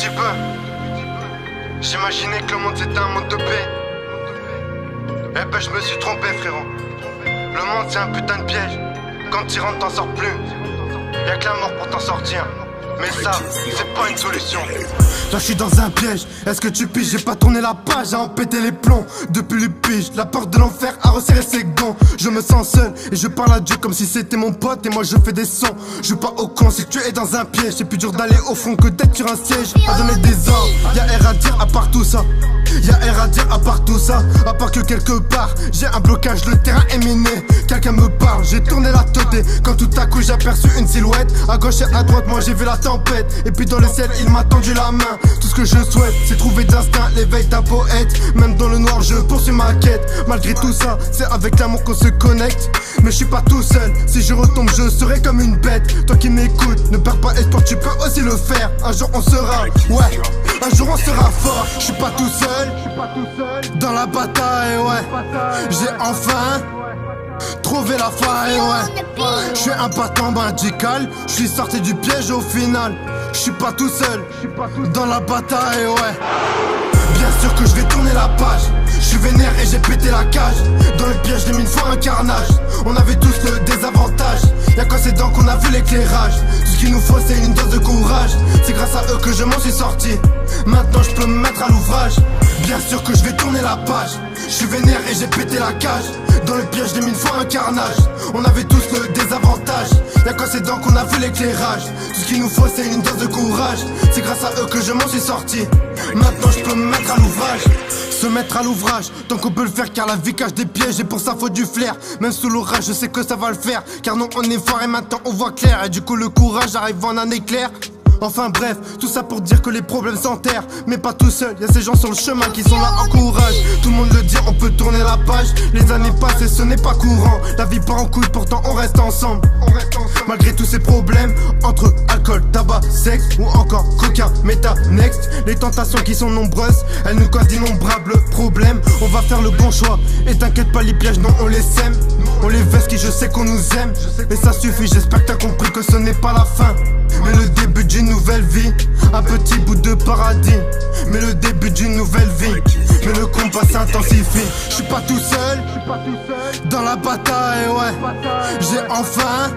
petit peu. J'imaginais que le monde c'était un monde de paix. Eh ben je me suis trompé frérot. Le monde c'est un putain de piège. Quand t'y rentres t'en sors plus. Y'a que la mort pour t'en sortir. Mais ça, c'est pas une solution. Là je suis dans un piège, est-ce que tu piges? J'ai pas tourné la page, à en péter les plombs. Depuis le pige, la porte de l'enfer a resserré ses gants. Je me sens seul et je parle à Dieu comme si c'était mon pote. Et moi je fais des sons, je joue pas au con. Si tu es dans un piège, c'est plus dur d'aller au fond que d'être sur un siège. À donner des ordres, y'a R à dire à part tout ça. Y'a R à dire à part tout ça. À part que quelque part, j'ai un blocage, le terrain est miné. Quelqu'un me parle, j'ai tourné la tête. Quand tout à coup j'ai aperçu une silhouette. À gauche et à droite, moi j'ai vu la tempête. Et puis dans le ciel, il m'a tendu la main. Tout ce que je souhaite, c'est trouver d'instinct l'éveil d'un poète. Même dans le noir, je poursuis ma quête. Malgré tout ça, c'est avec l'amour qu'on se connecte. Mais je suis pas tout seul, si je retombe, je serai comme une bête. Toi qui m'écoutes, ne perds pas espoir, tu peux aussi le faire. Un jour on sera, ouais, un jour on sera fort. Je suis pas tout seul, dans la bataille, ouais. J'ai enfin trouvé la faille, ouais. Je suis un partant radical, je suis sorti du piège au final. Je suis pas tout seul, dans la bataille, ouais. Bien sûr que je vais tourner la page. Je suis vénère et j'ai pété la cage. Dans le piège j'ai mis une fois un carnage. On avait tous le désavantage. Y'a qu'en ces dents qu'on a vu l'éclairage. Tout ce qu'il nous faut c'est une dose de courage. C'est grâce à eux que je m'en suis sorti. Maintenant je peux me mettre à l'ouvrage. Bien sûr que je vais tourner la page. Je suis vénère et j'ai pété la cage. Dans le piège j'ai mis une fois un carnage. On avait tous le désavantage. Y'a qu'en ces dents qu'on a vu l'éclairage. Tout ce qu'il nous faut c'est une dose de courage. C'est grâce à eux que je m'en suis sorti. Maintenant je peux me mettre à l'ouvrage. Se mettre à l'ouvrage, tant qu'on peut le faire car la vie cache des pièges et pour ça faut du flair. Même sous l'orage je sais que ça va le faire. Car non on est fort et maintenant on voit clair. Et du coup le courage arrive en un éclair. Enfin bref, tout ça pour dire que les problèmes s'enterrent. Mais pas tout seul, y'a ces gens sur le chemin qui sont là en courage. Tout le monde le dit, on peut tourner la page. Les années passent et ce n'est pas courant. La vie part en couille, pourtant on reste ensemble. Malgré tous ces problèmes, entre alcool, tabac, sexe ou encore coca, méta, next. Les tentations qui sont nombreuses, elles nous causent d'innombrables problèmes. On va faire le bon choix, et t'inquiète pas les pièges, non on les sème. On les veste qui je sais qu'on nous aime. Et ça suffit, j'espère que t'as compris que ce n'est pas la fin, mais le début d'une nouvelle vie, un petit bout de paradis. Mais le début d'une nouvelle vie, mais le combat s'intensifie. Je suis pas tout seul, dans la bataille, ouais. J'ai enfin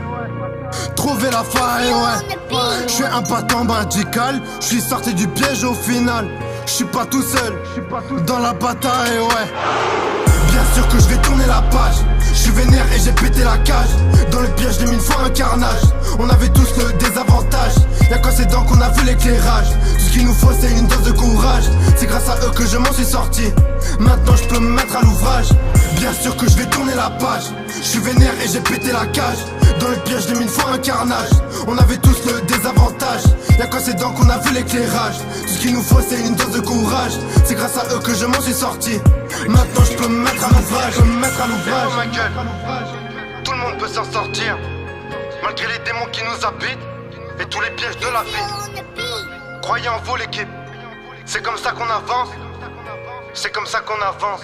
trouvé la faille, ouais. Je suis un partant radical, je suis sorti du piège au final. Je suis pas tout seul, dans la bataille, ouais. Bien sûr que je vais tourner la page. Je suis vénère et j'ai pété la cage. Dans le piège j'ai mis une fois un carnage. On avait tous le désavantage. Y'a qu'en ces dents qu'on a vu l'éclairage. Tout ce qu'il nous faut c'est une dose de courage. C'est grâce à eux que je m'en suis sorti. Maintenant je peux me mettre à l'ouvrage. Bien sûr que je vais tourner la page. Je suis vénère et j'ai pété la cage. Dans le piège j'ai mis une fois un carnage. On avait tous le désavantage. Y'a qu'en ces dents qu'on a vu l'éclairage. Tout ce qu'il nous faut c'est une dose de courage. C'est grâce à eux que je m'en suis sorti. Maintenant je peux me mettre à l'ouvrage. Ferme ma gueule. Tout le monde peut s'en sortir. Malgré les démons qui nous habitent et tous les pièges de la vie. Croyez en vous l'équipe. C'est comme ça qu'on avance. C'est comme ça qu'on avance.